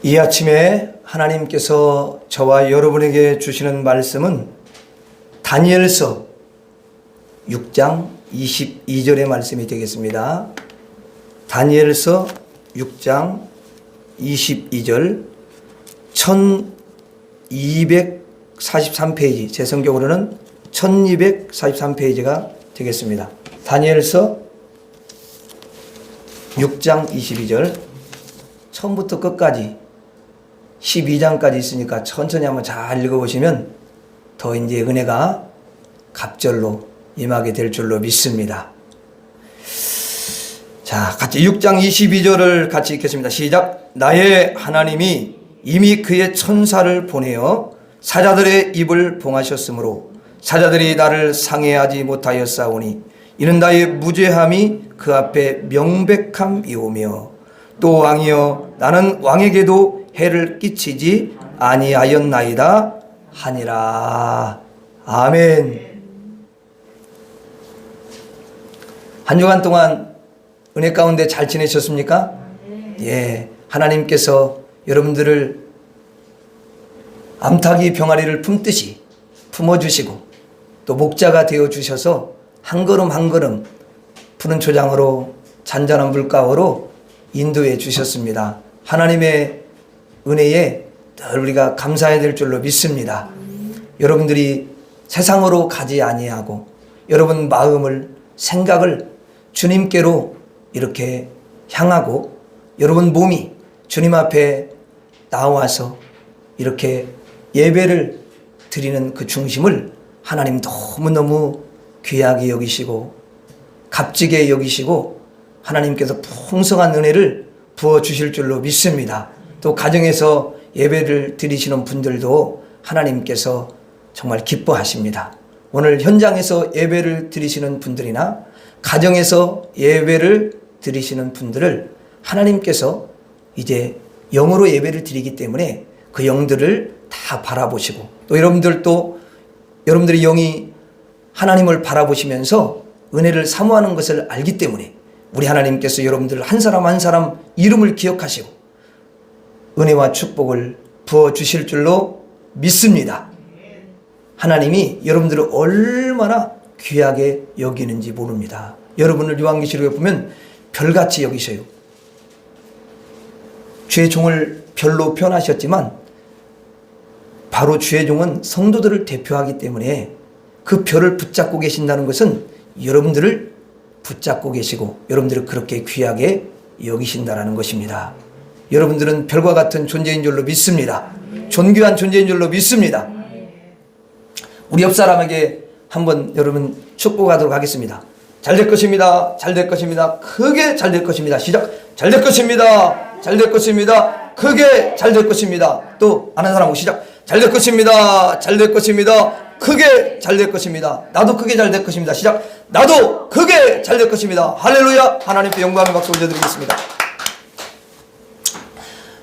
이 아침에 하나님께서 저와 여러분에게 주시는 말씀은 다니엘서 6장 22절의 말씀이 되겠습니다. 다니엘서 6장 22절 1243페이지, 제 성경으로는 1243페이지가 되겠습니다. 다니엘서 6장 22절 처음부터 끝까지 12장까지 있으니까 천천히 한번 잘 읽어보시면 더 이제 은혜가 갑절로 임하게 될 줄로 믿습니다. 자, 같이 6장 22절을 같이 읽겠습니다. 시작. 나의 하나님이 이미 그의 천사를 보내어 사자들의 입을 봉하셨으므로 사자들이 나를 상해하지 못하였사오니 이는 나의 무죄함이 그 앞에 명백함이오며 또 왕이여 나는 왕에게도 해를 끼치지 아니하였나이다 하니라. 아멘. 한 주간 동안 은혜 가운데 잘 지내셨습니까? 예, 하나님께서 여러분들을 암탉이 병아리를 품듯이 품어주시고 또 목자가 되어주셔서 한 걸음 한 걸음 푸른 초장으로 잔잔한 물가로 인도해 주셨습니다. 하나님의 은혜에 늘 우리가 감사해야 될 줄로 믿습니다. 여러분들이 세상으로 가지 아니하고 여러분 마음을, 생각을 주님께로 이렇게 향하고 여러분 몸이 주님 앞에 나와서 이렇게 예배를 드리는 그 중심을 하나님 너무너무 귀하게 여기시고 값지게 여기시고 하나님께서 풍성한 은혜를 부어주실 줄로 믿습니다. 또 가정에서 예배를 드리시는 분들도 하나님께서 정말 기뻐하십니다. 오늘 현장에서 예배를 드리시는 분들이나 가정에서 예배를 드리시는 분들을 하나님께서 이제 영으로 예배를 드리기 때문에 그 영들을 다 바라보시고 또 여러분들도 여러분들의 영이 하나님을 바라보시면서 은혜를 사모하는 것을 알기 때문에 우리 하나님께서 여러분들 한 사람 한 사람 이름을 기억하시고 은혜와 축복을 부어주실 줄로 믿습니다. 하나님이 여러분들을 얼마나 귀하게 여기는지 모릅니다. 여러분을 요한계시록에 보면 별같이 여기셔요. 주의 종을 별로 표현하셨지만 바로 주의 종은 성도들을 대표하기 때문에 그 별을 붙잡고 계신다는 것은 여러분들을 붙잡고 계시고 여러분들을 그렇게 귀하게 여기신다는 것입니다. 여러분들은 별과 같은 존재인 줄로 믿습니다. 존귀한 존재인 줄로 믿습니다. 우리 옆 사람에게 한번 여러분 축복하도록 하겠습니다. 잘 될 것입니다. 잘 될 것입니다. 크게 잘 될 것입니다. 시작. 잘 될 것입니다. 잘 될 것입니다. 크게 잘 될 것입니다. 또 아는 사람하고 시작. 잘 될 것입니다. 잘 될 것입니다. 크게 잘 될 것입니다. 나도 크게 잘 될 것입니다. 시작. 나도 크게 잘 될 것입니다. 할렐루야. 하나님께 영광의 박수 올려드리겠습니다.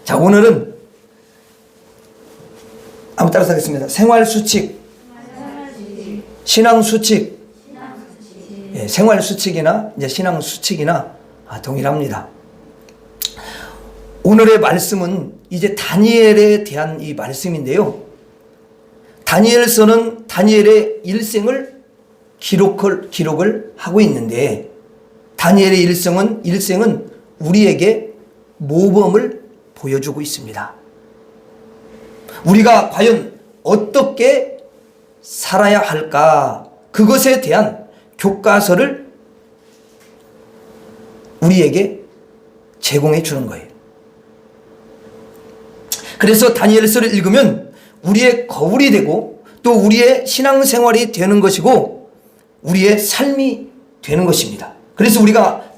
자, 오늘은 한번 따라서 하겠습니다. 생활수칙, 신앙수칙. 예, 생활수칙이나 이제 신앙수칙이나 동일합니다. 오늘의 말씀은 이제 다니엘에 대한 이 말씀인데요. 다니엘서는 다니엘의 일생을 기록을 하고 있는데 다니엘의 일생은 우리에게 모범을 보여주고 있습니다. 우리가 과연 어떻게 살아야 할까? 그것에 대한 교과서를 우리에게 제공해 주는 거예요. 그래서 다니엘서를 읽으면 우리의 거울이 되고 또 우리의 신앙생활이 되는 것이고 우리의 삶이 되는 것입니다. 그래서 우리가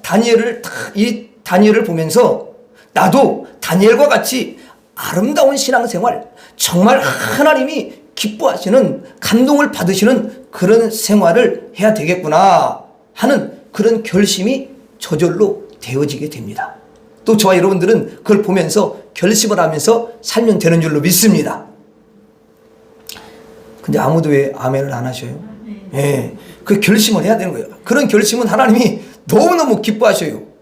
이 다니엘을 보면서 나도 다니엘과 같이 아름다운 신앙생활, 정말 하나님이 기뻐하시는 감동을 받으시는 그런 생활을 해야 되겠구나 하는 그런 결심이 저절로 되어지게 됩니다. 또 저와 여러분들은 그걸 보면서 결심을 하면서 살면 되는 줄로 믿습니다. 근데 아무도 왜 아멘을 안 하셔요? 예, 그 결심을 해야 되는 거예요. 그런 결심은 하나님이 너무너무 기뻐하셔요.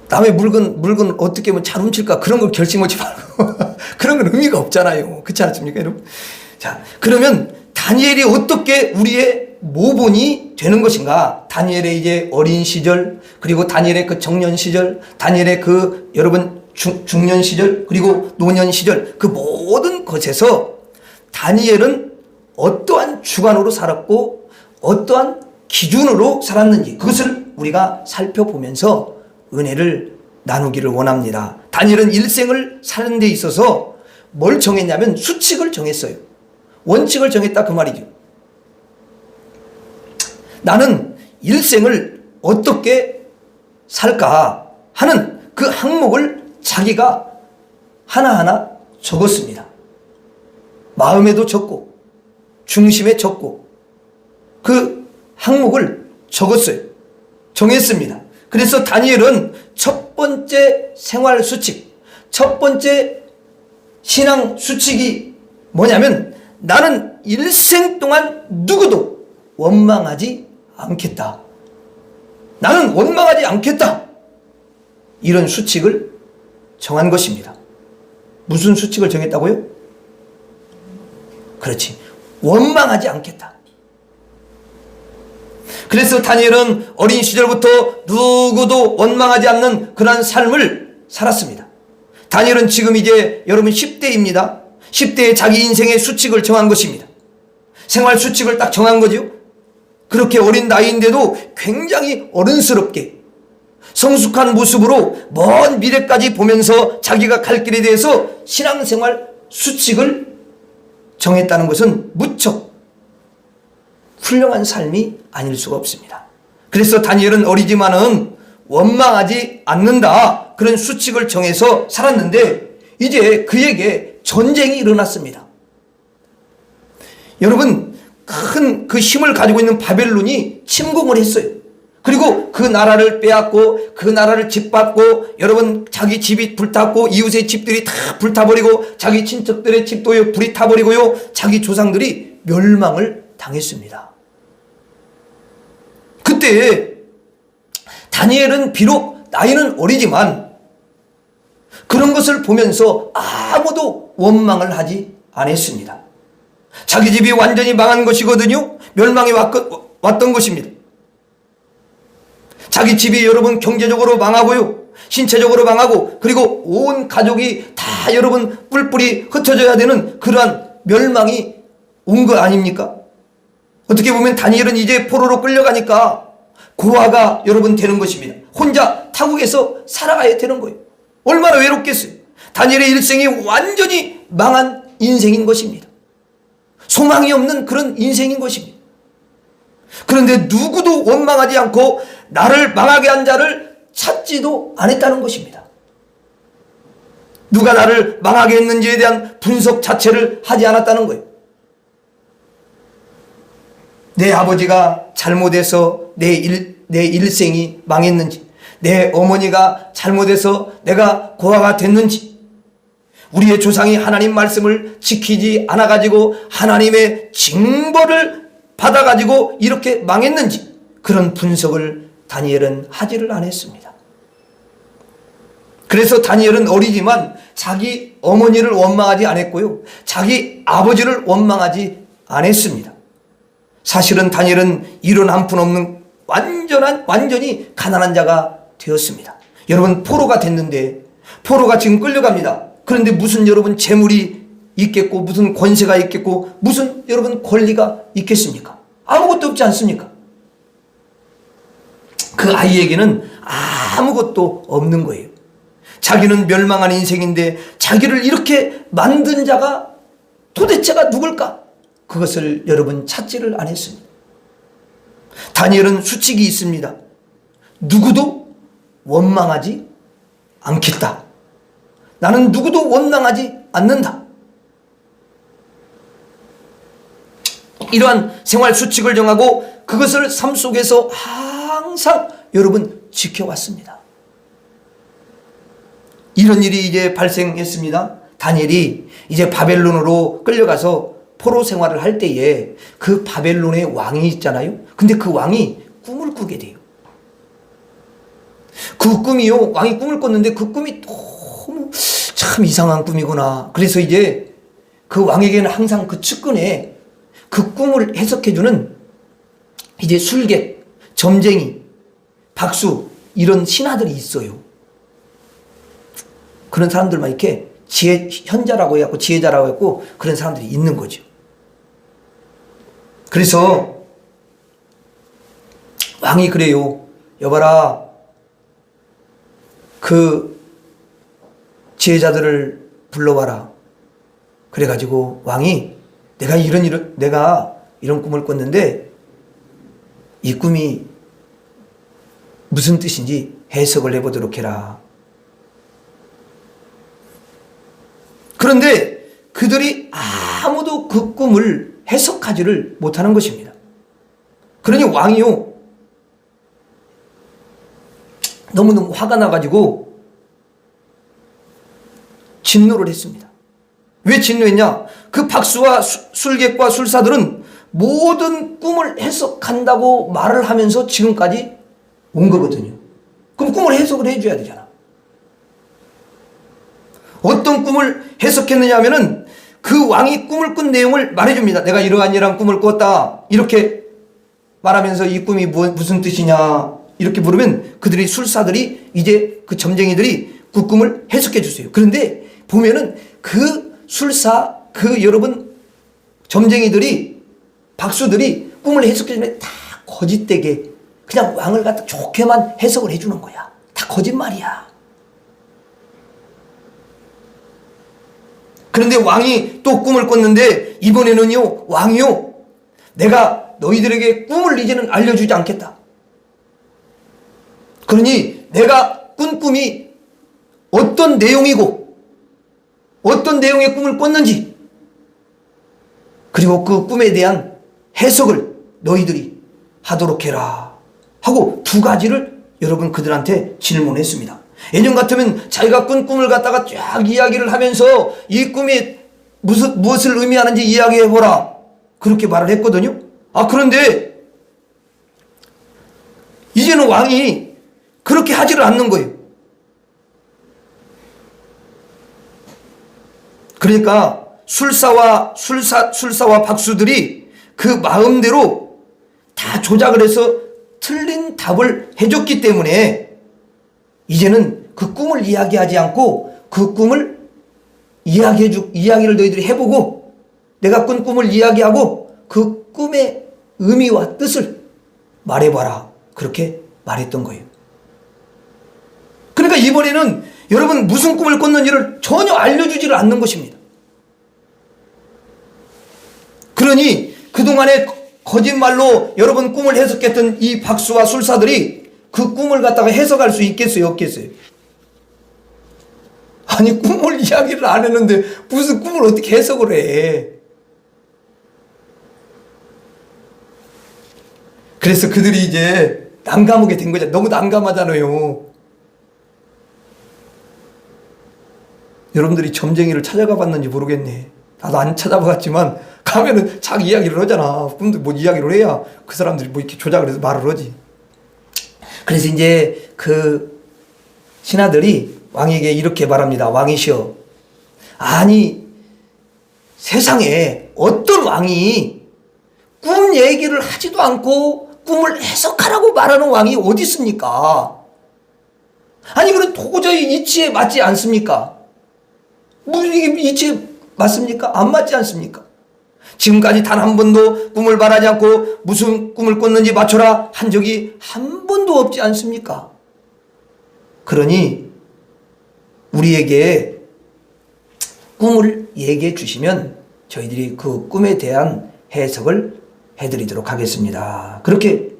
남의 물건 어떻게 하면 잘 훔칠까 그런 걸 결심하지 말고 그런 건 의미가 없잖아요. 그렇지 않습니까, 여러분? 자, 그러면 다니엘이 어떻게 우리의 모본이 되는 것인가? 다니엘의 이제 어린 시절, 그리고 다니엘의 그 청년 시절, 다니엘의 그 여러분 중년 시절, 그리고 노년 시절, 그 모든 것에서 다니엘은 어떠한 주관으로 살았고 어떠한 기준으로 살았는지 그것을 우리가 살펴보면서 은혜를 나누기를 원합니다. 다니엘은 일생을 사는 데 있어서 뭘 정했냐면 수칙을 정했어요. 원칙을 정했다 그 말이죠. 나는 일생을 어떻게 살까 하는 그 항목을 자기가 하나하나 적었습니다. 마음에도 적고 중심에 적고 그 항목을 적었어요. 정했습니다. 그래서 다니엘은 첫 번째 생활 수칙, 첫 번째 신앙 수칙이 뭐냐면 나는 일생 동안 누구도 원망하지 않겠다. 나는 원망하지 않겠다. 이런 수칙을 정한 것입니다. 무슨 수칙을 정했다고요? 그렇지. 원망하지 않겠다. 그래서 다니엘은 어린 시절부터 누구도 원망하지 않는 그러한 삶을 살았습니다. 다니엘은 지금 이제 여러분 10대입니다. 10대에 자기 인생의 수칙을 정한 것입니다. 생활 수칙을 딱 정한 거죠. 그렇게 어린 나이인데도 굉장히 어른스럽게 성숙한 모습으로 먼 미래까지 보면서 자기가 갈 길에 대해서 신앙생활 수칙을 정했다는 것은 무척 훌륭한 삶이 아닐 수가 없습니다. 그래서 다니엘은 어리지만은 원망하지 않는다. 그런 수칙을 정해서 살았는데 이제 그에게 전쟁이 일어났습니다. 여러분, 큰 그 힘을 가지고 있는 바벨론이 침공을 했어요. 그리고 그 나라를 빼앗고 그 나라를 짓밟고 여러분 자기 집이 불탔고 이웃의 집들이 다 불타버리고 자기 친척들의 집도 불이 타버리고요. 자기 조상들이 멸망을 당했습니다. 그때 다니엘은 비록 나이는 어리지만 그런 것을 보면서 아무도 원망을 하지 않았습니다. 자기 집이 완전히 망한 것이거든요. 멸망이 왔던 것입니다. 자기 집이 여러분 경제적으로 망하고요. 신체적으로 망하고 그리고 온 가족이 다 여러분 뿔뿔이 흩어져야 되는 그러한 멸망이 온 거 아닙니까? 어떻게 보면 다니엘은 이제 포로로 끌려가니까 고아가 여러분 되는 것입니다. 혼자 타국에서 살아가야 되는 거예요. 얼마나 외롭겠어요. 다니엘의 일생이 완전히 망한 인생인 것입니다. 소망이 없는 그런 인생인 것입니다. 그런데 누구도 원망하지 않고 나를 망하게 한 자를 찾지도 않았다는 것입니다. 누가 나를 망하게 했는지에 대한 분석 자체를 하지 않았다는 거예요. 내 아버지가 잘못해서 내 일생이 망했는지, 내 어머니가 잘못해서 내가 고아가 됐는지, 우리의 조상이 하나님 말씀을 지키지 않아가지고 하나님의 징벌을 받아가지고 이렇게 망했는지 그런 분석을 다니엘은 하지를 않았습니다. 그래서 다니엘은 어리지만 자기 어머니를 원망하지 않았고요. 자기 아버지를 원망하지 않았습니다. 사실은 다니엘은 이론 한 푼 없는 완전히 가난한 자가 되었습니다. 여러분 포로가 됐는데 포로가 지금 끌려갑니다. 그런데 무슨 여러분 재물이 있겠고 무슨 권세가 있겠고 무슨 여러분 권리가 있겠습니까? 아무것도 없지 않습니까? 그 아이에게는 아무것도 없는 거예요. 자기는 멸망한 인생인데 자기를 이렇게 만든 자가 도대체가 누굴까? 그것을 여러분 찾지를 않았습니다. 다니엘은 수칙이 있습니다. 누구도 원망하지 않겠다. 나는 누구도 원망하지 않는다. 이러한 생활 수칙을 정하고 그것을 삶 속에서 항상 여러분 지켜왔습니다. 이런 일이 이제 발생했습니다. 다니엘이 이제 바벨론으로 끌려가서 포로 생활을 할 때에 그 바벨론의 왕이 있잖아요. 근데 그 왕이 꿈을 꾸게 돼요. 그 그 꿈이요, 왕이 꿈을 꿨는데 그 꿈이 너무 참 이상한 꿈이구나. 그래서 이제 그 왕에게는 항상 그 측근에 그 꿈을 해석해주는 이제 술객, 점쟁이, 박수 이런 신하들이 있어요. 그런 사람들만 이렇게 현자라고 해갖고 지혜자라고 했고 그런 사람들이 있는 거죠. 그래서 왕이 그래요. 여봐라, 그 지혜자들을 불러와라. 그래가지고 왕이 내가 이런 꿈을 꿨는데 이 꿈이 무슨 뜻인지 해석을 해보도록 해라. 그런데 그들이 아무도 그 꿈을 해석하지를 못하는 것입니다. 그러니 왕이요, 너무너무 화가 나가지고 진노를 했습니다. 왜 진노했냐? 그 박수와 술객과 술사들은 모든 꿈을 해석한다고 말을 하면서 지금까지 온 거거든요. 그럼 꿈을 해석을 해줘야 되잖아. 어떤 꿈을 해석했느냐 하면은 그 왕이 꿈을 꾼 내용을 말해줍니다. 내가 이러한 꿈을 꿨다. 이렇게 말하면서 이 꿈이 무슨 뜻이냐 이렇게 물으면 그들이 술사들이 이제 그 점쟁이들이 그 꿈을 해석해 주세요. 그런데 보면은 그 술사, 그 여러분 점쟁이들이, 박수들이 꿈을 해석해 주면 다 거짓되게 그냥 왕을 갖다 좋게만 해석을 해주는 거야. 다 거짓말이야. 그런데 왕이 또 꿈을 꿨는데 이번에는요, 왕이요, 내가 너희들에게 꿈을 이제는 알려주지 않겠다. 그러니 내가 꾼 꿈이 어떤 내용이고 어떤 내용의 꿈을 꿨는지, 그리고 그 꿈에 대한 해석을 너희들이 하도록 해라 하고 두 가지를 여러분 그들한테 질문했습니다. 예전 같으면 자기가 꾼 꿈을 갖다가 쫙 이야기를 하면서 이 꿈이 무엇을 의미하는지 이야기해보라 그렇게 말을 했거든요. 그런데 이제는 왕이 그렇게 하지를 않는 거예요. 그러니까 술사와 박수들이 그 마음대로 다 조작을 해서 틀린 답을 해줬기 때문에 이제는 그 꿈을 이야기하지 않고 그 꿈을 이야기를 너희들이 해보고 내가 꾼 꿈을 이야기하고 그 꿈의 의미와 뜻을 말해봐라. 그렇게 말했던 거예요. 그러니까 이번에는 여러분 무슨 꿈을 꿨는지를 전혀 알려주지를 않는 것입니다. 그러니 그동안에 거짓말로 여러분 꿈을 해석했던 이 박수와 술사들이 그 꿈을 갖다가 해석할 수 있겠어요, 없겠어요? 아니, 꿈을 이야기를 안 했는데 무슨 꿈을 어떻게 해석을 해? 그래서 그들이 이제 난감하게 된 거죠. 너무 난감하잖아요. 여러분들이 점쟁이를 찾아가 봤는지 모르겠네. 나도 안 찾아봤지만 가면은 자기 이야기를 하잖아. 꿈도 뭐 이야기를 해야 그 사람들이 뭐 이렇게 조작을 해서 말을 하지. 그래서 이제 그 신하들이 왕에게 이렇게 말합니다. 왕이시여, 아니 세상에 어떤 왕이 꿈 얘기를 하지도 않고 꿈을 해석하라고 말하는 왕이 어디 있습니까? 아니 그럼 도저히 이치에 맞지 않습니까? 무슨 이게 이치에 맞습니까? 안 맞지 않습니까? 지금까지 단 한 번도 꿈을 말하지 않고 무슨 꿈을 꿨는지 맞춰라 한 적이 한 번도 없지 않습니까? 그러니 우리에게 꿈을 얘기해 주시면 저희들이 그 꿈에 대한 해석을 해드리도록 하겠습니다. 그렇게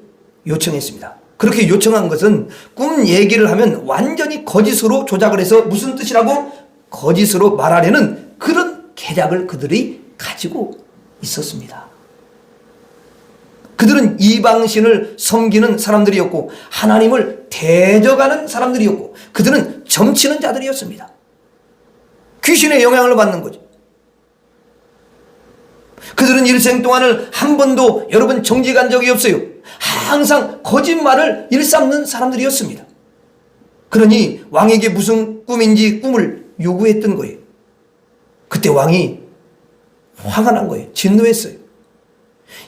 요청했습니다. 그렇게 요청한 것은 꿈 얘기를 하면 완전히 거짓으로 조작을 해서 무슨 뜻이라고 거짓으로 말하려는 그런 계략을 그들이 가지고 있었습니다. 그들은 이방신을 섬기는 사람들이었고 하나님을 대적하는 사람들이었고 그들은 점치는 자들이었습니다. 귀신의 영향을 받는 거죠. 그들은 일생 동안을 한 번도 여러분 정직한 적이 없어요. 항상 거짓말을 일삼는 사람들이었습니다. 그러니 왕에게 무슨 꿈인지 꿈을 요구했던 거예요. 그때 왕이 화가 난 거예요. 진노했어요.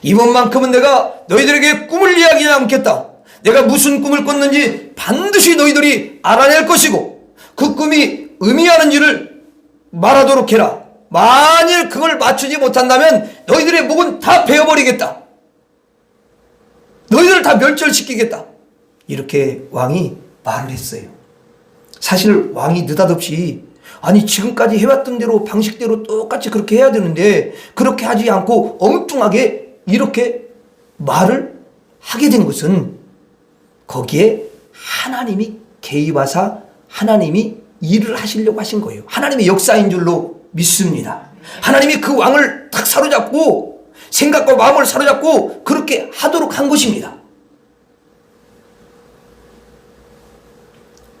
이번만큼은 내가 너희들에게 꿈을 이야기하지 않겠다. 내가 무슨 꿈을 꿨는지 반드시 너희들이 알아낼 것이고 그 꿈이 의미하는지를 말하도록 해라. 만일 그걸 맞추지 못한다면 너희들의 목은 다 베어버리겠다. 너희들을 다 멸절시키겠다. 이렇게 왕이 말을 했어요. 사실 왕이 느닷없이 아니 지금까지 해왔던 대로 방식대로 똑같이 그렇게 해야 되는데 그렇게 하지 않고 엉뚱하게 이렇게 말을 하게 된 것은 거기에 하나님이 개입하사 하나님이 일을 하시려고 하신 거예요. 하나님의 역사인 줄로 믿습니다. 하나님이 그 왕을 탁 사로잡고 생각과 마음을 사로잡고 그렇게 하도록 한 것입니다.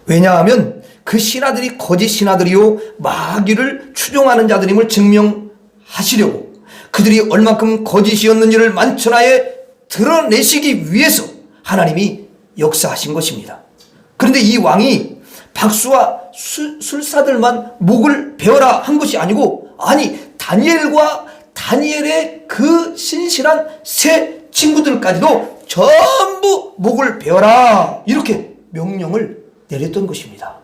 왜냐하면 그 신하들이 거짓 신하들이요 마귀를 추종하는 자들임을 증명하시려고 그들이 얼만큼 거짓이었는지를 만천하에 드러내시기 위해서 하나님이 역사하신 것입니다. 그런데 이 왕이 박수와 술사들만 목을 베어라 한 것이 아니고 아니 다니엘과 다니엘의 그 신실한 세 친구들까지도 전부 목을 베어라 이렇게 명령을 내렸던 것입니다.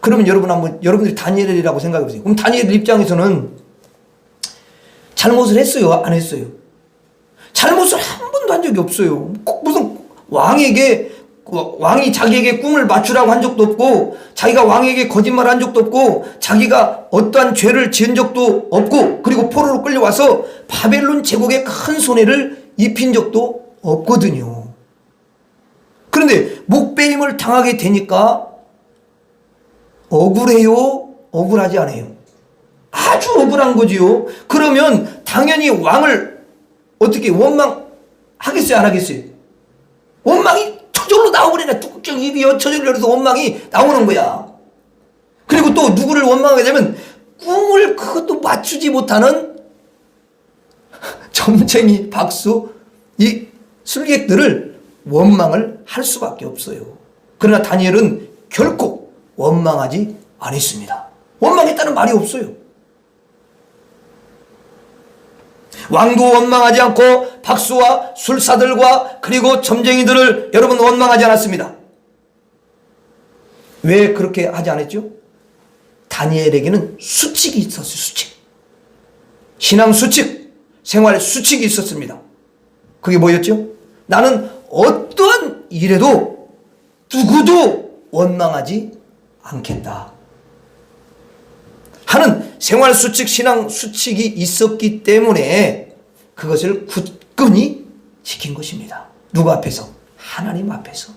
그러면 여러분들이 다니엘이라고 생각해 보세요. 그럼 다니엘 입장에서는 잘못을 했어요? 안 했어요? 잘못을 한 번도 한 적이 없어요. 무슨 왕이 자기에게 꿈을 맞추라고 한 적도 없고 자기가 왕에게 거짓말을 한 적도 없고 자기가 어떠한 죄를 지은 적도 없고 그리고 포로로 끌려와서 바벨론 제국에 큰 손해를 입힌 적도 없거든요. 그런데 목베임을 당하게 되니까 억울해요? 억울하지 않아요? 아주 억울한 거지요. 그러면 당연히 왕을 어떻게 원망하겠어요? 안 하겠어요? 원망이 저절로 나오버리네. 뚝뚝 입이 저절로 열어서 원망이 나오는 거야. 그리고 또 누구를 원망하게 되면 꿈을 그것도 맞추지 못하는 점쟁이 박수 이 술객들을 원망을 할 수밖에 없어요. 그러나 다니엘은 결코 원망하지 않았습니다. 원망했다는 말이 없어요. 왕도 원망하지 않고 박수와 술사들과 그리고 점쟁이들을 여러분 원망하지 않았습니다. 왜 그렇게 하지 않았죠? 다니엘에게는 수칙이 있었어요. 수칙. 신앙 수칙, 생활 수칙이 있었습니다. 그게 뭐였죠? 나는 어떠한 일에도 누구도 원망하지 않겠다 하는 생활 수칙, 신앙 수칙이 있었기 때문에 그것을 굳건히 지킨 것입니다. 누구 앞에서? 하나님 앞에서.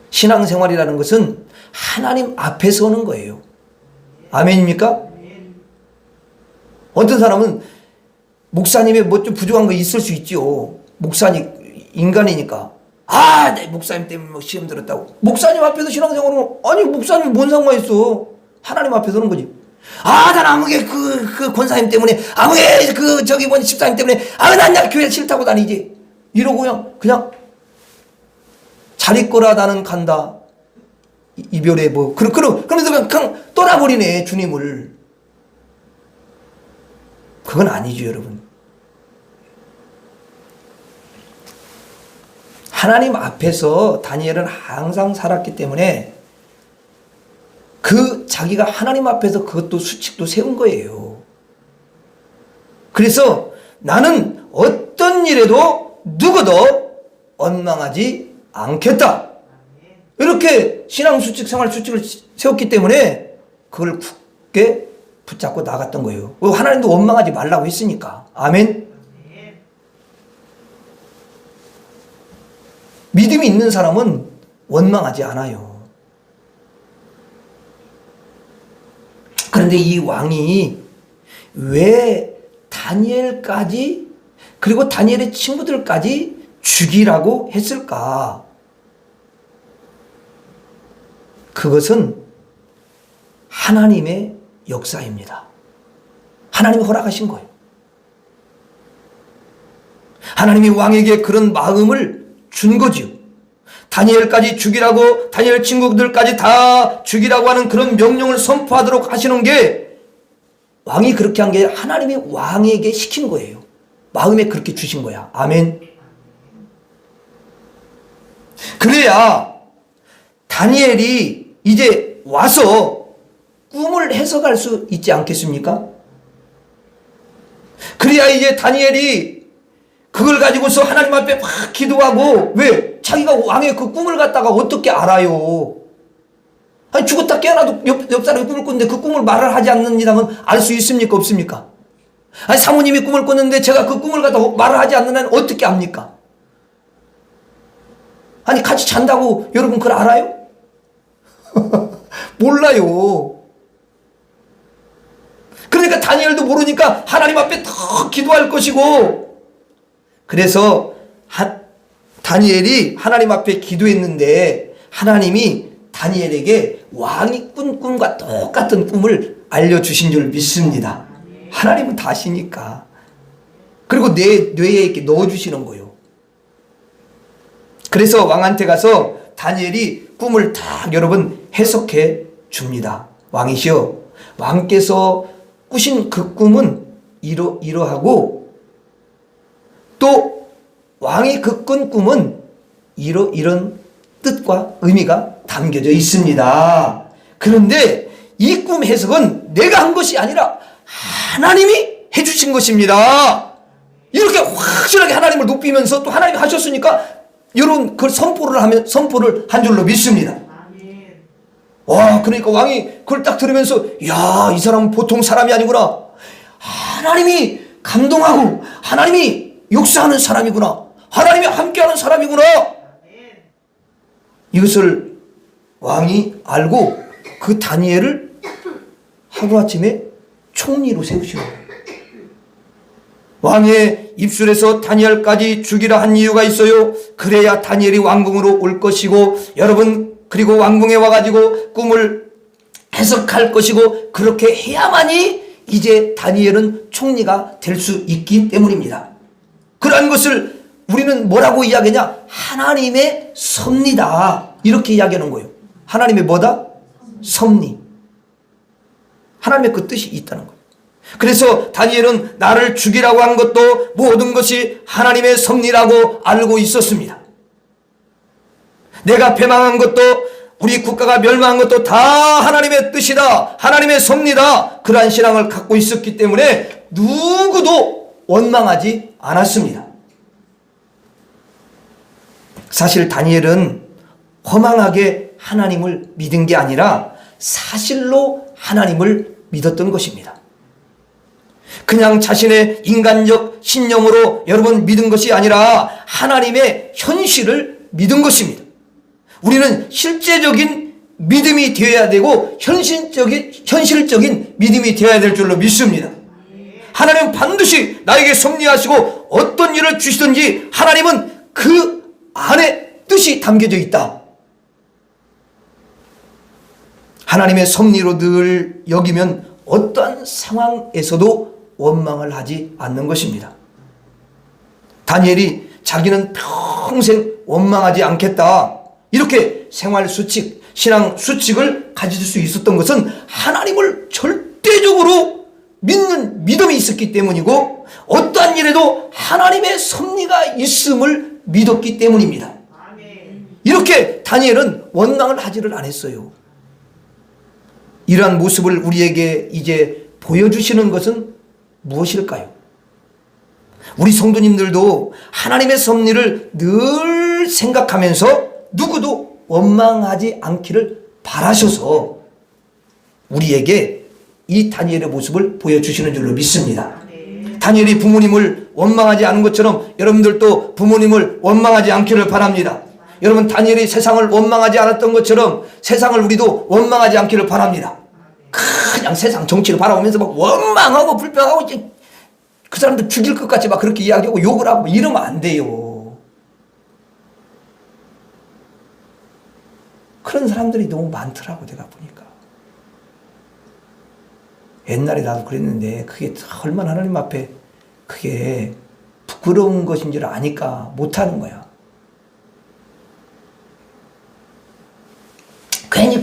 신앙생활이라는 것은 하나님 앞에서 오는 거예요. 아멘입니까? 어떤 사람은 목사님의 뭐 좀 부족한 거 있을 수 있죠. 목사님 인간이니까. 내 목사님 때문에 뭐 시험 들었다고. 목사님 앞에서 신앙생활은 아니 목사님 뭔 상관 있어. 하나님 앞에서 오는 거지. 난 아무개 그 권사님 때문에 아무개 저기 집사님 때문에 난 교회 싫다고 다니지. 이러고 그냥 자리 거라 나는 간다. 이별의 그러면서 그냥 떠나버리네 주님을. 그건 아니죠 여러분. 하나님 앞에서 다니엘은 항상 살았기 때문에 자기가 하나님 앞에서 그것도 수칙도 세운 거예요. 그래서 나는 어떤 일에도 누구도 원망하지 않겠다. 이렇게 신앙 수칙, 생활 수칙을 세웠기 때문에 그걸 굳게 붙잡고 나갔던 거예요. 하나님도 원망하지 말라고 했으니까. 아멘. 믿음이 있는 사람은 원망하지 않아요. 그런데 이 왕이 왜 다니엘까지 그리고 다니엘의 친구들까지 죽이라고 했을까? 그것은 하나님의 역사입니다. 하나님이 허락하신 거예요. 하나님이 왕에게 그런 마음을 준 거지요. 다니엘까지 죽이라고, 다니엘 친구들까지 다 죽이라고 하는 그런 명령을 선포하도록 하시는 게, 왕이 그렇게 한 게 하나님이 왕에게 시킨 거예요. 마음에 그렇게 주신 거야. 아멘. 그래야 다니엘이 이제 와서 꿈을 해석할 수 있지 않겠습니까? 그래야 이제 다니엘이 그걸 가지고서 하나님 앞에 막 기도하고, 왜? 자기가 왕의 그 꿈을 갖다가 어떻게 알아요? 아니, 죽었다 깨어나도 옆 사람이 꿈을 꿨는데 그 꿈을 말을 하지 않는 이상은 알 수 있습니까? 없습니까? 아니, 사모님이 꿈을 꿨는데 제가 그 꿈을 갖다가 말을 하지 않는 한 어떻게 압니까? 아니, 같이 잔다고 여러분 그걸 알아요? 몰라요. 그러니까 다니엘도 모르니까 하나님 앞에 더 기도할 것이고, 그래서 다니엘이 하나님 앞에 기도했는데 하나님이 다니엘에게 왕이 꾼 꿈과 똑같은 꿈을 알려주신 줄 믿습니다. 하나님은 다 아시니까. 그리고 내 뇌에 이렇게 넣어주시는 거예요. 그래서 왕한테 가서 다니엘이 꿈을 다 여러분 해석해 줍니다. 왕이시여, 왕께서 꾸신 그 꿈은 이러하고, 또 왕이 그 꾼 꿈은 이런 뜻과 의미가 담겨져 있습니다. 그런데 이 꿈 해석은 내가 한 것이 아니라 하나님이 해주신 것입니다. 이렇게 확실하게 하나님을 높이면서 또 하나님이 하셨으니까 이런 그 선포를 한 줄로 믿습니다. 와, 그러니까 왕이 그걸 딱 들으면서, 야, 이 사람은 보통 사람이 아니구나. 하나님이 감동하고 하나님이 역사하는 사람이구나. 하나님이 함께하는 사람이구나. 이것을 왕이 알고 그 다니엘을 하루아침에 총리로 세우시는 거예요. 왕의 입술에서 다니엘까지 죽이라 한 이유가 있어요. 그래야 다니엘이 왕궁으로 올 것이고, 여러분, 그리고 왕궁에 와가지고 꿈을 해석할 것이고, 그렇게 해야만이 이제 다니엘은 총리가 될 수 있기 때문입니다. 그러한 것을 우리는 뭐라고 이야기하냐? 하나님의 섭리다, 이렇게 이야기하는 거예요. 하나님의 뭐다? 섭리. 하나님의 그 뜻이 있다는 거예요. 그래서 다니엘은 나를 죽이라고 한 것도 모든 것이 하나님의 섭리라고 알고 있었습니다. 내가 패망한 것도, 우리 국가가 멸망한 것도 다 하나님의 뜻이다, 하나님의 섭리다, 그러한 신앙을 갖고 있었기 때문에 누구도 원망하지 않았습니다. 사실 다니엘은 허망하게 하나님을 믿은 게 아니라 사실로 하나님을 믿었던 것입니다. 그냥 자신의 인간적 신념으로 여러분 믿은 것이 아니라 하나님의 현실을 믿은 것입니다. 우리는 실제적인 믿음이 되어야 되고 현실적인 믿음이 되어야 될 줄로 믿습니다. 하나님은 반드시 나에게 섭리하시고 어떤 일을 주시든지 하나님은 그 안에 뜻이 담겨져 있다. 하나님의 섭리로 늘 여기면 어떠한 상황에서도 원망을 하지 않는 것입니다. 다니엘이 자기는 평생 원망하지 않겠다, 이렇게 생활 수칙, 신앙 수칙을 가질 수 있었던 것은 하나님을 절대적으로 믿는 믿음이 있었기 때문이고, 어떠한 일에도 하나님의 섭리가 있음을 믿었기 때문입니다. 이렇게 다니엘은 원망을 하지를 않았어요. 이러한 모습을 우리에게 이제 보여주시는 것은 무엇일까요? 우리 성도님들도 하나님의 섭리를 늘 생각하면서 누구도 원망하지 않기를 바라셔서 우리에게 이 다니엘의 모습을 보여주시는 줄로 믿습니다. 다니엘이 부모님을 원망하지 않은 것처럼 여러분들도 부모님을 원망하지 않기를 바랍니다. 여러분, 다니엘이 세상을 원망하지 않았던 것처럼 세상을 우리도 원망하지 않기를 바랍니다. 그냥 세상 정치를 바라보면서 막 원망하고 불평하고 그 사람들 죽일 것 같이 막 그렇게 이야기하고 욕을 하고 이러면 안 돼요. 그런 사람들이 너무 많더라고, 내가 보니까. 옛날에 나도 그랬는데 그게 얼마나 하나님 앞에 그게 부끄러운 것인 줄 아니까 못하는 거야.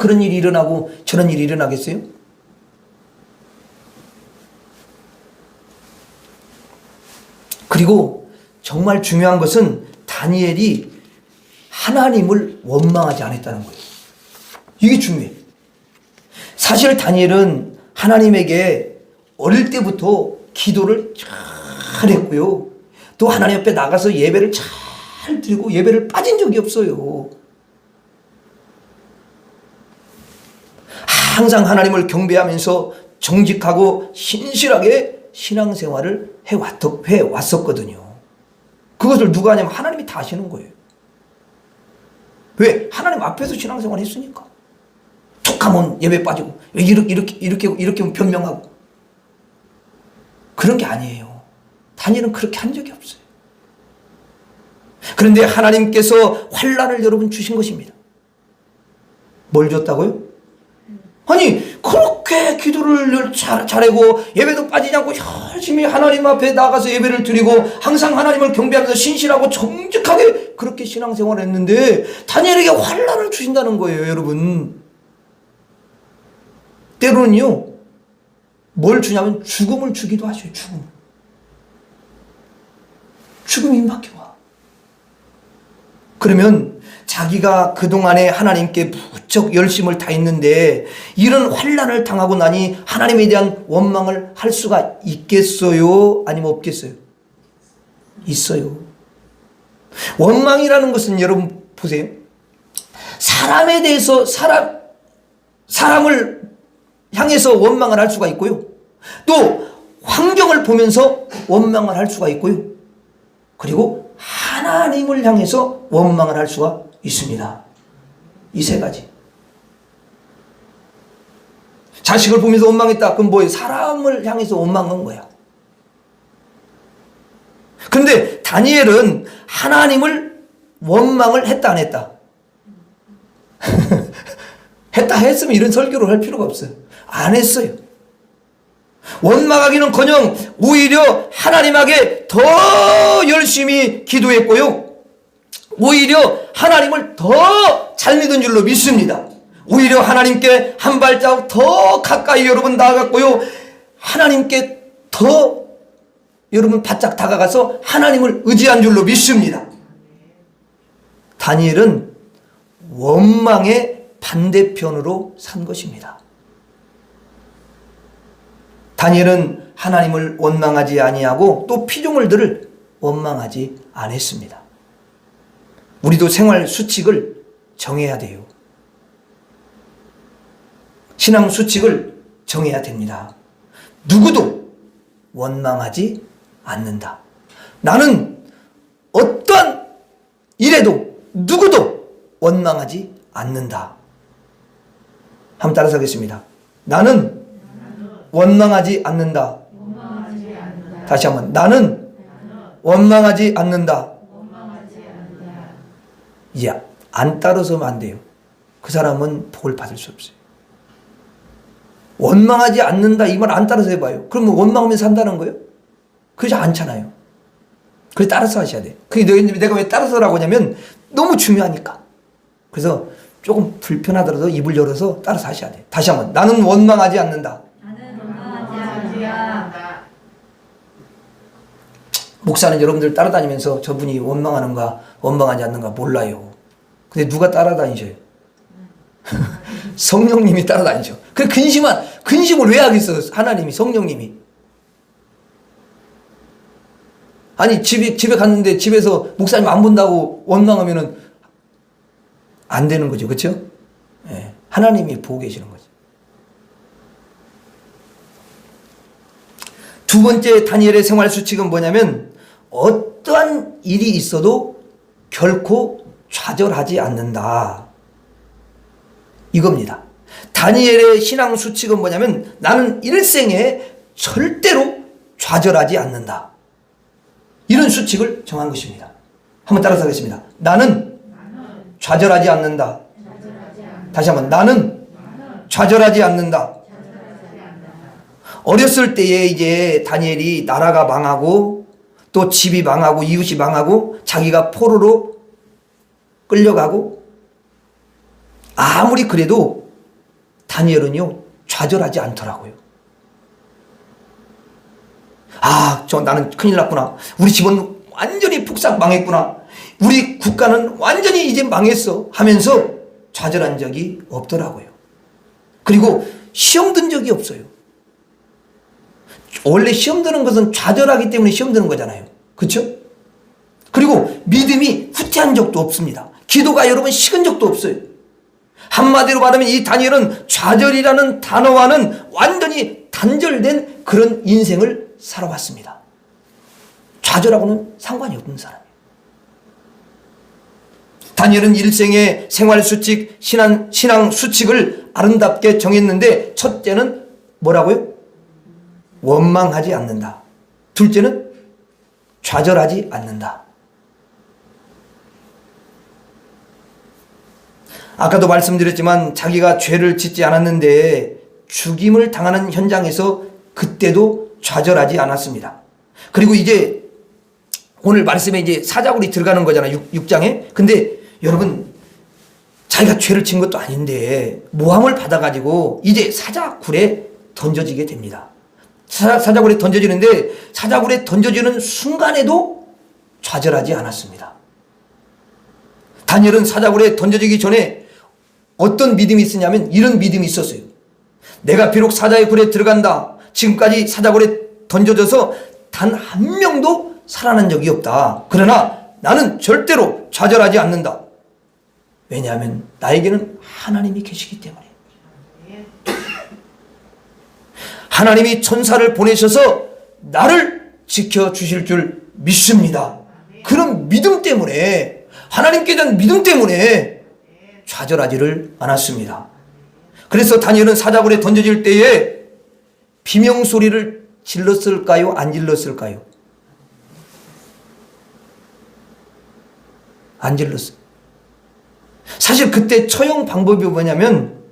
그런 일이 일어나고 저런 일이 일어나겠어요? 그리고 정말 중요한 것은 다니엘이 하나님을 원망하지 않았다는 거예요. 이게 중요해요. 사실 다니엘은 하나님에게 어릴 때부터 기도를 잘했고요. 또 하나님 앞에 나가서 예배를 잘 드리고 예배를 빠진 적이 없어요. 항상 하나님을 경배하면서 정직하고 신실하게 신앙생활을 해왔었거든요. 그것을 누가 하냐면 하나님이 다 아시는 거예요. 왜? 하나님 앞에서 신앙생활 했으니까. 툭 하면 예배 빠지고 이렇게 변명하고 그런 게 아니에요. 다니엘은 그렇게 한 적이 없어요. 그런데 하나님께서 환난을 여러분 주신 것입니다. 뭘 줬다고요? 아니 그렇게 기도를 잘하고 예배도 빠지지 않고 열심히 하나님 앞에 나가서 예배를 드리고 항상 하나님을 경배하면서 신실하고 정직하게 그렇게 신앙생활을 했는데 다니엘에게 환난을 주신다는 거예요. 여러분, 때로는요 뭘 주냐면 죽음을 주기도 하죠. 죽음이 임박해 와. 그러면 자기가 그동안에 하나님께 무척 열심을 다했는데 이런 환난을 당하고 나니 하나님에 대한 원망을 할 수가 있겠어요? 아니면 없겠어요? 있어요. 원망이라는 것은 여러분 보세요. 사람에 대해서 사람을 향해서 원망을 할 수가 있고요. 또 환경을 보면서 원망을 할 수가 있고요. 그리고 하나님을 향해서 원망을 할 수가 있습니다. 이 세 가지. 자식을 보면서 원망했다. 그럼 뭐예요? 사람을 향해서 원망한 거야. 그런데 다니엘은 하나님을 원망을 했다 안 했다? 했다 했으면 이런 설교를 할 필요가 없어요. 안 했어요. 원망하기는커녕 오히려 하나님에게 더 열심히 기도했고요. 오히려 하나님을 더 잘 믿은 줄로 믿습니다. 오히려 하나님께 한 발자국 더 가까이 여러분 나아갔고요. 하나님께 더 여러분 바짝 다가가서 하나님을 의지한 줄로 믿습니다. 다니엘은 원망의 반대편으로 산 것입니다. 다니엘은 하나님을 원망하지 아니하고 또 피조물들을 원망하지 않았습니다. 우리도 생활 수칙을 정해야 돼요. 신앙 수칙을 정해야 됩니다. 누구도 원망하지 않는다. 나는 어떠한 일에도 누구도 원망하지 않는다. 한번 따라서 하겠습니다. 나는 원망하지 않는다. 다시 한번. 나는 원망하지 않는다. 야, 안 따라서면 안 돼요. 그 사람은 복을 받을 수 없어요. 원망하지 않는다 이 말 안 따라서 해봐요. 그러면 원망하면서 산다는 거예요? 그렇지 않잖아요. 그래서 따라서 하셔야 돼. 그게 내가 왜 따라서라고 하냐면 너무 중요하니까. 그래서 조금 불편하더라도 입을 열어서 따라서 하셔야 돼. 다시 한번. 나는 원망하지 않는다. 목사는 여러분들 따라다니면서 저분이 원망하는가 원망하지 않는가 몰라요. 근데 누가 따라다니셔요? 성령님이 따라다니죠. 그 근심을 왜 하겠어요? 하나님이, 성령님이. 아니 집에 갔는데 집에서 목사님 안 본다고 원망하면은 안 되는 거죠. 그렇죠? 네. 하나님이 보고 계시는 거죠. 두 번째 다니엘의 생활 수칙은 뭐냐면 어떠한 일이 있어도 결코 좌절하지 않는다. 이겁니다. 다니엘의 신앙 수칙은 뭐냐면 나는 일생에 절대로 좌절하지 않는다. 이런 수칙을 정한 것입니다. 한번 따라서 하겠습니다. 나는 좌절하지 않는다. 다시 한번. 나는 좌절하지 않는다. 어렸을 때에 이제 다니엘이 나라가 망하고 또 집이 망하고 이웃이 망하고 자기가 포로로 끌려가고 아무리 그래도 다니엘은요 좌절하지 않더라고요. 나는 큰일 났구나. 우리 집은 완전히 폭삭 망했구나. 우리 국가는 완전히 이제 망했어 하면서 좌절한 적이 없더라고요. 그리고 시험 든 적이 없어요. 원래 시험 드는 것은 좌절하기 때문에 시험 드는 거잖아요. 그렇죠? 그리고 믿음이 후퇴한 적도 없습니다. 기도가 여러분 식은 적도 없어요. 한마디로 말하면 이 다니엘은 좌절이라는 단어와는 완전히 단절된 그런 인생을 살아왔습니다. 좌절하고는 상관이 없는 사람이에요. 다니엘은 일생의 생활 수칙, 신앙 수칙을 아름답게 정했는데, 첫째는 뭐라고요? 원망하지 않는다. 둘째는 좌절하지 않는다. 아까도 말씀드렸지만 자기가 죄를 짓지 않았는데 죽임을 당하는 현장에서 그때도 좌절하지 않았습니다. 그리고 이제 오늘 말씀에 이제 사자굴이 들어가는 거잖아요. 6장에. 근데 여러분, 자기가 죄를 진 것도 아닌데 모함을 받아가지고 이제 사자굴에 던져지게 됩니다. 사자굴에 던져지는데, 사자굴에 던져지는 순간에도 좌절하지 않았습니다. 다니엘은 사자굴에 던져지기 전에 어떤 믿음이 있었냐면 이런 믿음이 있었어요. 내가 비록 사자의 굴에 들어간다. 지금까지 사자굴에 던져져서 단 한 명도 살아난 적이 없다. 그러나 나는 절대로 좌절하지 않는다. 왜냐하면 나에게는 하나님이 계시기 때문에. 하나님이 천사를 보내셔서 나를 지켜주실 줄 믿습니다. 그런 믿음 때문에, 하나님께 대한 믿음 때문에 좌절하지를 않았습니다. 그래서 다니엘은 사자굴에 던져질 때에 비명소리를 질렀을까요? 안 질렀을까요? 안 질렀어요. 사실 그때 처형 방법이 뭐냐면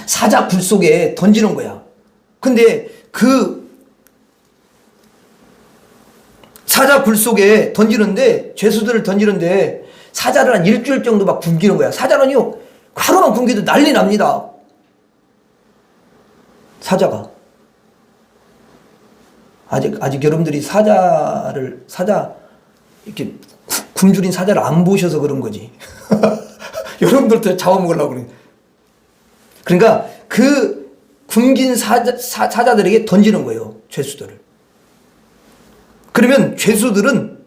사자굴 속에 던지는 거야. 근데 그 사자굴 속에 던지는데, 죄수들을 던지는데 사자를 한 일주일 정도 막 굶기는 거야. 사자는요 하루만 굶기도 난리 납니다. 사자가 아직 여러분들이 사자 이렇게 굶주린 사자를 안 보셔서 그런 거지. 여러분들도 잡아먹으려고 그래. 그러니까 그 굶긴 사자들에게 던지는 거예요, 죄수들을. 그러면 죄수들은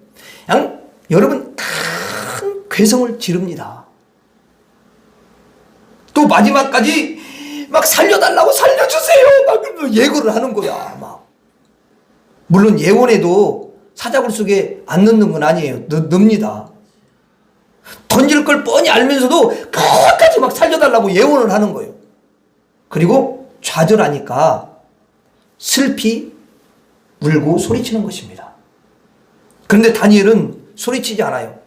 그냥 여러분 큰 괴성을 지릅니다. 또 마지막까지 막 살려달라고, 살려주세요 막 예고를 하는 거야. 막 물론 예원에도 사자굴 속에 안 넣는 건 아니에요. 넣습니다. 던질 걸 뻔히 알면서도 끝까지 막 살려달라고 예원을 하는 거예요. 그리고 좌절하니까 슬피 울고 소리치는 것입니다. 그런데 다니엘은 소리치지 않아요.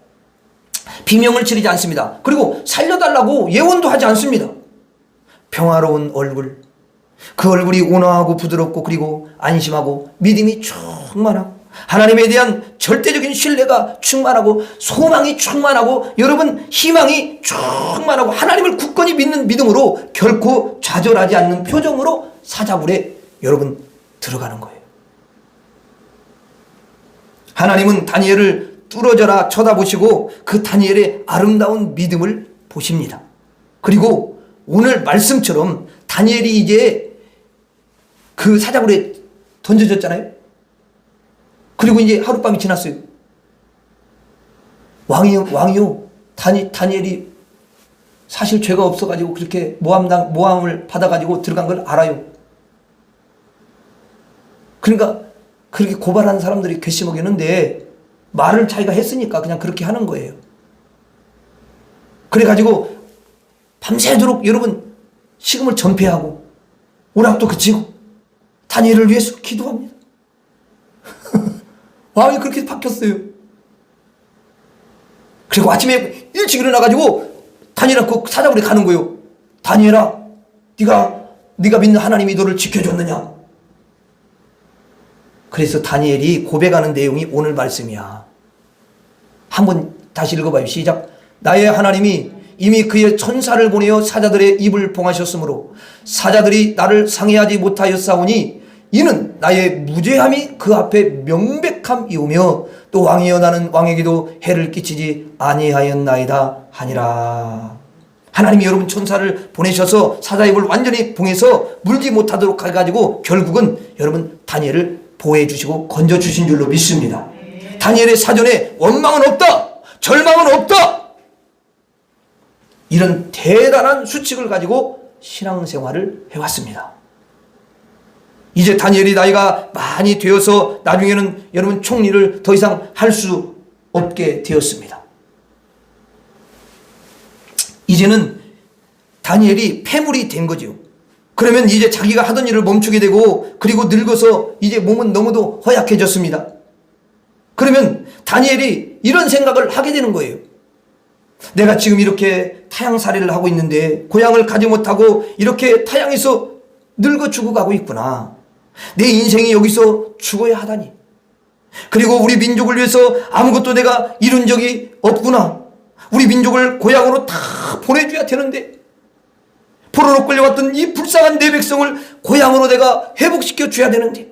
비명을 지르지 않습니다. 그리고 살려달라고 예원도 하지 않습니다. 평화로운 얼굴, 그 얼굴이 온화하고 부드럽고, 그리고 안심하고 믿음이 충만하고, 하나님에 대한 절대적인 신뢰가 충만하고, 소망이 충만하고, 여러분 희망이 충만하고, 하나님을 굳건히 믿는 믿음으로 결코 좌절하지 않는 표정으로 사자굴에 여러분 들어가는 거예요. 하나님은 다니엘을 뚫어져라 쳐다보시고 그 다니엘의 아름다운 믿음을 보십니다. 그리고 오늘 말씀처럼 다니엘이 이제 그 사자굴에 던져졌잖아요. 그리고 이제 하룻밤이 지났어요. 왕이요. 다니엘이 사실 죄가 없어가지고 그렇게 모함을 받아가지고 들어간 걸 알아요. 그러니까 그렇게 고발하는 사람들이 괘씸하겠는데 말을 자기가 했으니까 그냥 그렇게 하는 거예요. 그래가지고 밤새도록 여러분 식음을 전폐하고 오락도 그치고 다니엘을 위해서 기도합니다. 왕이 그렇게 바뀌었어요. 그리고 아침에 일찍 일어나가지고 다니엘아 그 사자굴에 가는 거예요. 다니엘아, 네가 믿는 하나님이 너를 지켜줬느냐? 그래서 다니엘이 고백하는 내용이 오늘 말씀이야. 한번 다시 읽어봐요. 시작. 나의 하나님이 이미 그의 천사를 보내어 사자들의 입을 봉하셨으므로 사자들이 나를 상해하지 못하였사오니 이는 나의 무죄함이 그 앞에 명백함이오며 또 왕이여 나는 왕에게도 해를 끼치지 아니하였나이다 하니라. 하나님이 여러분 천사를 보내셔서 사자 입을 완전히 봉해서 물지 못하도록 해가지고 결국은 여러분 다니엘을 보호해 주시고 건져 주신 줄로 믿습니다. 다니엘의 사전에 원망은 없다, 절망은 없다, 이런 대단한 수칙을 가지고 신앙생활을 해왔습니다. 이제 다니엘이 나이가 많이 되어서 나중에는 여러분 총리를 더 이상 할 수 없게 되었습니다. 이제는 다니엘이 폐물이 된 거죠. 그러면 이제 자기가 하던 일을 멈추게 되고, 그리고 늙어서 이제 몸은 너무도 허약해졌습니다. 그러면 다니엘이 이런 생각을 하게 되는 거예요. 내가 지금 이렇게 타향살이를 하고 있는데 고향을 가지 못하고 이렇게 타향에서 늙어 죽어가고 있구나. 내 인생이 여기서 죽어야 하다니. 그리고 우리 민족을 위해서 아무것도 내가 이룬 적이 없구나. 우리 민족을 고향으로 다 보내줘야 되는데, 포로로 끌려왔던 이 불쌍한 내 백성을 고향으로 내가 회복시켜 줘야 되는데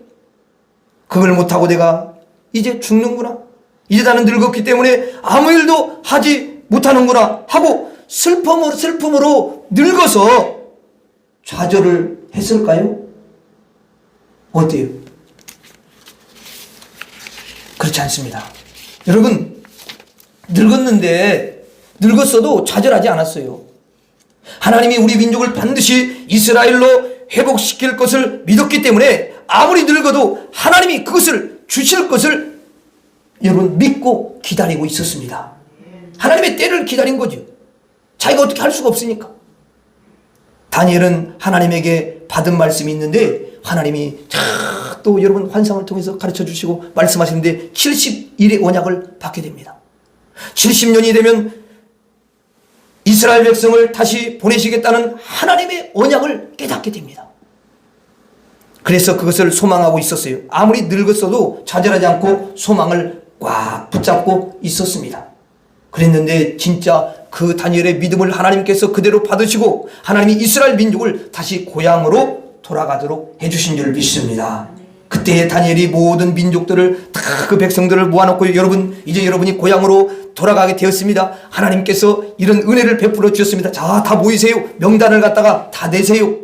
그걸 못하고 내가 이제 죽는구나. 이제 나는 늙었기 때문에 아무 일도 하지 못하는구나 하고 슬픔으로 늙어서 좌절을 했을까요? 어때요? 그렇지 않습니다. 여러분, 늙었어도 좌절하지 않았어요. 하나님이 우리 민족을 반드시 이스라엘로 회복시킬 것을 믿었기 때문에 아무리 늙어도 하나님이 그것을 주실 것을 여러분 믿고 기다리고 있었습니다. 하나님의 때를 기다린 거죠. 자기가 어떻게 할 수가 없으니까. 다니엘은 하나님에게 받은 말씀이 있는데 하나님이 또 여러분 환상을 통해서 가르쳐 주시고 말씀하시는데 70일의 언약을 받게 됩니다. 70년이 되면 이스라엘 백성을 다시 보내시겠다는 하나님의 언약을 깨닫게 됩니다. 그래서 그것을 소망하고 있었어요. 아무리 늙었어도 좌절하지 않고 소망을 꽉 붙잡고 있었습니다. 그랬는데 진짜 그 다니엘의 믿음을 하나님께서 그대로 받으시고 하나님이 이스라엘 민족을 다시 고향으로 돌아가도록 해주신 줄 믿습니다. 그때 다니엘이 모든 민족들을 다 그 백성들을 모아놓고 이제 여러분이 고향으로 돌아가게 되었습니다. 하나님께서 이런 은혜를 베풀어 주셨습니다. 자, 다 모이세요. 명단을 갖다가 다 내세요.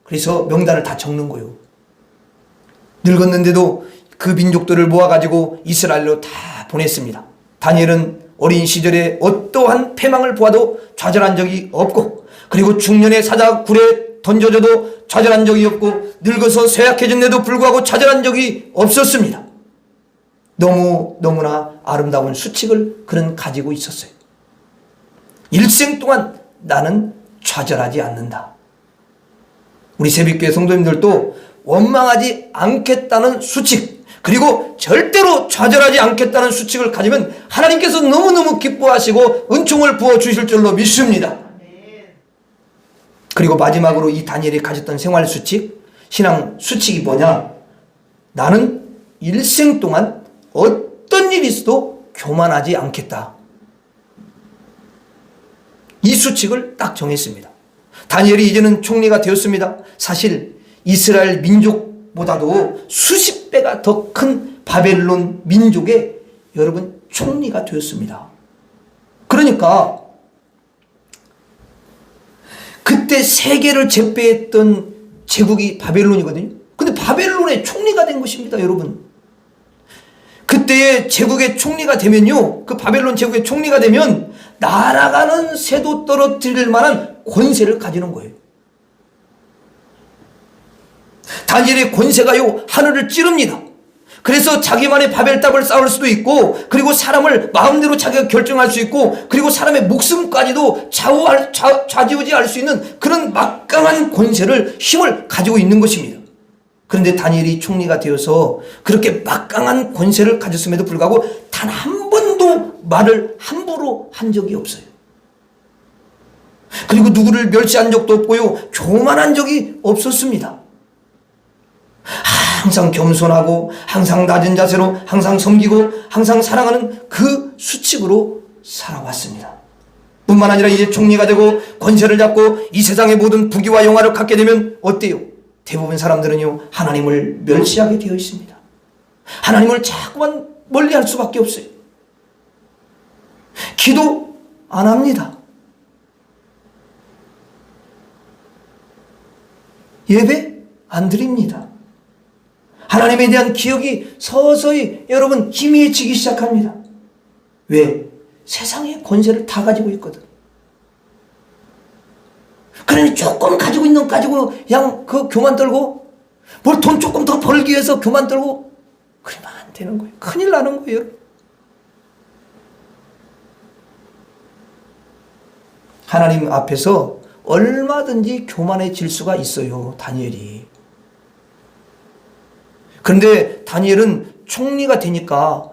그래서 명단을 다 적는 거예요. 늙었는데도 그 민족들을 모아가지고 이스라엘로 다 보냈습니다. 다니엘은 어린 시절에 어떠한 패망을 보아도 좌절한 적이 없고, 그리고 중년에 사자굴에 던져져도 좌절한 적이 없고, 늙어서 쇠약해졌는데도 불구하고 좌절한 적이 없었습니다. 너무나 아름다운 수칙을 그는 가지고 있었어요. 일생 동안 나는 좌절하지 않는다. 우리 새벽교회 성도님들도 원망하지 않겠다는 수칙, 그리고 절대로 좌절하지 않겠다는 수칙을 가지면 하나님께서 너무너무 기뻐하시고 은총을 부어주실 줄로 믿습니다. 그리고 마지막으로 이 다니엘이 가졌던 생활 수칙, 신앙 수칙이 뭐냐? 나는 일생 동안 어떤 일이 있어도 교만하지 않겠다. 이 수칙을 딱 정했습니다. 다니엘이 이제는 총리가 되었습니다. 사실 이스라엘 민족보다도 수십 배가 더 큰 바벨론 민족의 여러분 총리가 되었습니다. 그러니까 그때 세계를 제패했던 제국이 바벨론이거든요. 근데 바벨론의 총리가 된 것입니다, 여러분. 그때의 제국의 총리가 되면요, 그 바벨론 제국의 총리가 되면 날아가는 새도 떨어뜨릴 만한 권세를 가지는 거예요. 다니엘의 권세가요 하늘을 찌릅니다. 그래서 자기만의 바벨탑을 쌓을 수도 있고, 그리고 사람을 마음대로 자기가 결정할 수 있고, 그리고 사람의 목숨까지도 좌지우지할 수 있는 그런 막강한 권세를, 힘을 가지고 있는 것입니다. 그런데 다니엘이 총리가 되어서 그렇게 막강한 권세를 가졌음에도 불구하고 단 한 번도 말을 함부로 한 적이 없어요. 그리고 누구를 멸시한 적도 없고요, 교만한 적이 없었습니다. 항상 겸손하고 항상 낮은 자세로 항상 섬기고 항상 사랑하는 그 수칙으로 살아왔습니다. 뿐만 아니라 이제 총리가 되고 권세를 잡고 이 세상의 모든 부귀와 영화를 갖게 되면 어때요? 대부분 사람들은요, 하나님을 멸시하게 되어 있습니다. 하나님을 자꾸만 멀리할 수밖에 없어요. 기도 안 합니다. 예배 안 드립니다. 하나님에 대한 기억이 서서히 여러분 희미해지기 시작합니다. 왜? 세상의 권세를 다 가지고 있거든. 그러니 조금 가지고 있는 거 가지고 그냥 그 교만 떨고 뭘 돈 조금 더 벌기 위해서 교만 떨고 그러면 안 되는 거예요. 큰일 나는 거예요. 하나님 앞에서 얼마든지 교만해질 수가 있어요, 다니엘이. 그런데 다니엘은 총리가 되니까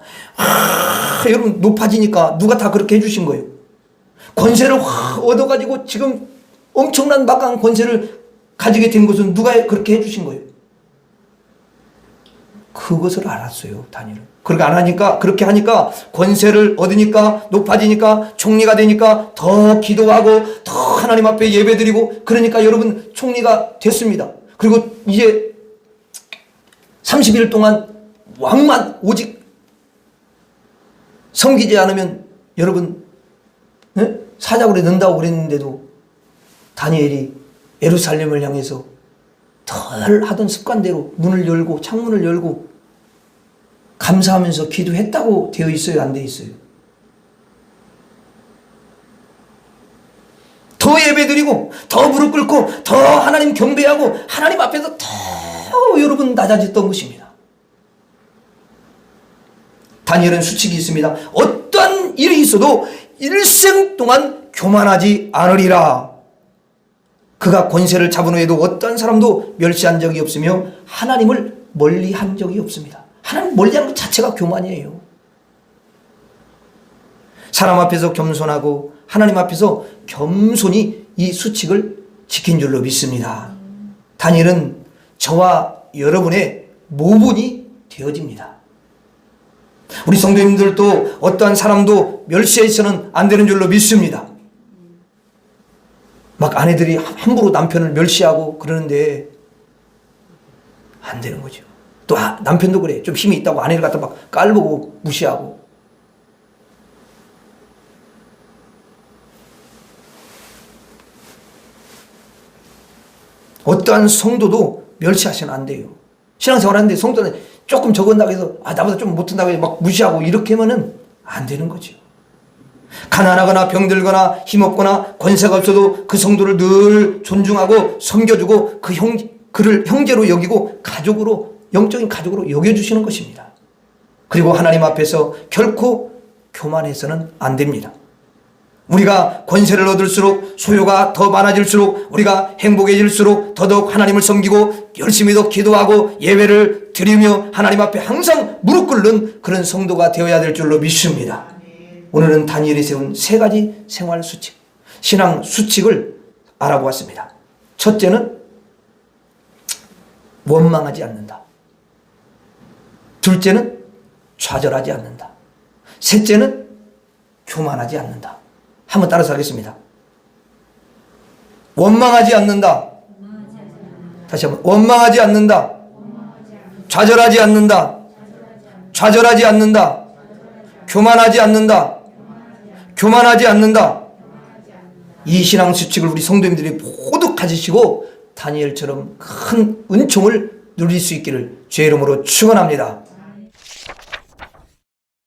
여러분 높아지니까 누가 다 그렇게 해주신 거예요. 권세를 확 얻어가지고 지금 엄청난 막강한 권세를 가지게 된 것은 누가 그렇게 해주신 거예요. 그것을 알았어요, 다니엘은. 그렇게 하니까 권세를 얻으니까 높아지니까 총리가 되니까 더 기도하고 더 하나님 앞에 예배드리고 그러니까 여러분 총리가 됐습니다. 그리고 이제 30일 동안 왕만 오직 섬기지 않으면 여러분 사자굴에 넣는다고 그랬는데도 다니엘이 예루살렘을 향해서 덜 하던 습관대로 문을 열고 창문을 열고 감사하면서 기도했다고 되어 있어요, 안 되어 있어요? 더 예배드리고 더 무릎 꿇고 더 하나님 경배하고 하나님 앞에서 더 여러분 낮아졌던 것입니다. 다니엘은 수칙이 있습니다. 어떤 일이 있어도 일생 동안 교만하지 않으리라. 그가 권세를 잡은 후에도 어떤 사람도 멸시한 적이 없으며 하나님을 멀리한 적이 없습니다. 하나님 멀리하는 것 자체가 교만이에요. 사람 앞에서 겸손하고 하나님 앞에서 겸손히 이 수칙을 지킨 줄로 믿습니다. 다니엘은 저와 여러분의 모본이 되어집니다. 우리 성도님들도 어떠한 사람도 멸시해서는 안 되는 줄로 믿습니다. 막 아내들이 함부로 남편을 멸시하고 그러는데 안 되는 거죠. 또 남편도 그래. 좀 힘이 있다고 아내를 갖다 막 깔보고 무시하고. 어떠한 성도도 멸시하시면 안 돼요. 신앙생활 하는데 성도는 조금 적은다고 해서 나보다 좀 못한다고 해서 막 무시하고 이렇게 하면은 안 되는 거죠. 가난하거나 병들거나 힘없거나 권세가 없어도 그 성도를 늘 존중하고 섬겨주고 그를 형제로 여기고 가족으로, 영적인 가족으로 여겨주시는 것입니다. 그리고 하나님 앞에서 결코 교만해서는 안 됩니다. 우리가 권세를 얻을수록 소유가 더 많아질수록 우리가 행복해질수록 더더욱 하나님을 섬기고 열심히 더 기도하고 예배를 드리며 하나님 앞에 항상 무릎 꿇는 그런 성도가 되어야 될 줄로 믿습니다. 오늘은 다니엘이 세운 3가지 생활 수칙, 신앙 수칙을 알아보았습니다. 첫째는 원망하지 않는다. 둘째는 좌절하지 않는다. 셋째는 교만하지 않는다. 한번 따라서 하겠습니다. 원망하지 않는다. 다시 한번. 원망하지 않는다. 좌절하지 않는다. 좌절하지 않는다. 교만하지 않는다. 교만하지 않는다. 이 신앙 수칙을 우리 성도님들이 모두 가지시고 다니엘처럼 큰 은총을 누릴 수 있기를 주의 이름으로 축원합니다.